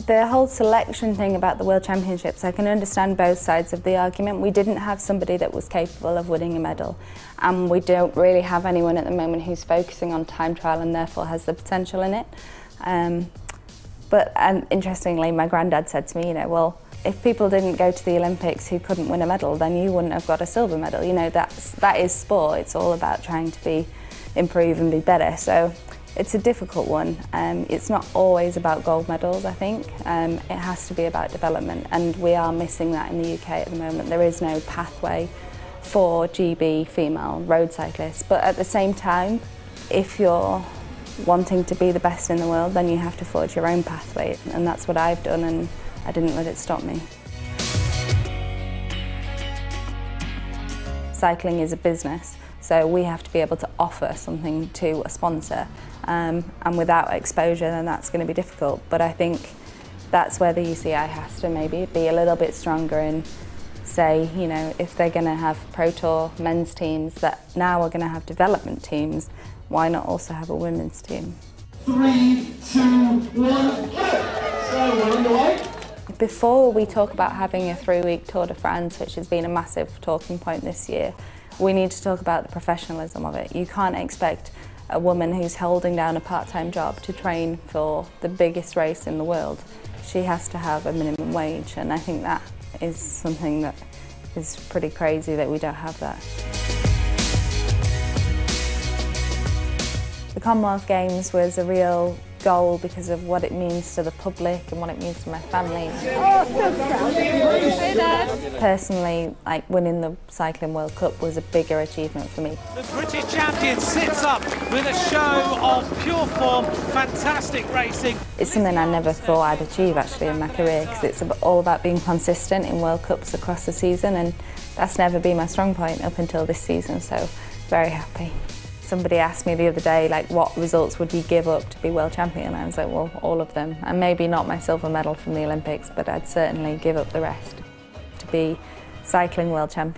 The whole selection thing about the World Championships, I can understand both sides of the argument. We didn't have somebody that was capable of winning a medal, and we don't really have anyone at the moment who's focusing on time trial and therefore has the potential in it. But interestingly, my granddad said to me, you know, well, if people didn't go to the Olympics who couldn't win a medal, then you wouldn't have got a silver medal. You know, that is sport. It's all about trying to improve and be better. So it's a difficult one. It's not always about gold medals, I think. It has to be about development, and we are missing that in the UK at the moment. There is no pathway for GB female road cyclists, but at the same time, if you're wanting to be the best in the world, then you have to forge your own pathway, and that's what I've done, and I didn't let it stop me. Cycling is a business, so we have to be able to offer something to a sponsor, and without exposure then that's going to be difficult. But I think that's where the UCI has to maybe be a little bit stronger and say, you know, if they're going to have Pro Tour men's teams that now are going to have development teams, why not also have a women's team? 3, 2, 1, so we're underway. Before we talk about having a 3-week Tour de France, which has been a massive talking point this year, we need to talk about the professionalism of it. You can't expect a woman who's holding down a part-time job to train for the biggest race in the world. She has to have a minimum wage, and I think that is something that is pretty crazy that we don't have that. The Commonwealth Games was a real goal because of what it means to the public and what it means to my family. Oh, so proud. Hey, Dad. Personally, like winning the Cycling World Cup was a bigger achievement for me. The British champion sits up with a show of pure form, fantastic racing. It's something I never thought I'd achieve actually in my career, because it's all about being consistent in World Cups across the season, and that's never been my strong point up until this season, so very happy. Somebody asked me the other day, like, what results would you give up to be world champion? I was like, well, all of them. And maybe not my silver medal from the Olympics, but I'd certainly give up the rest to be cycling world champion.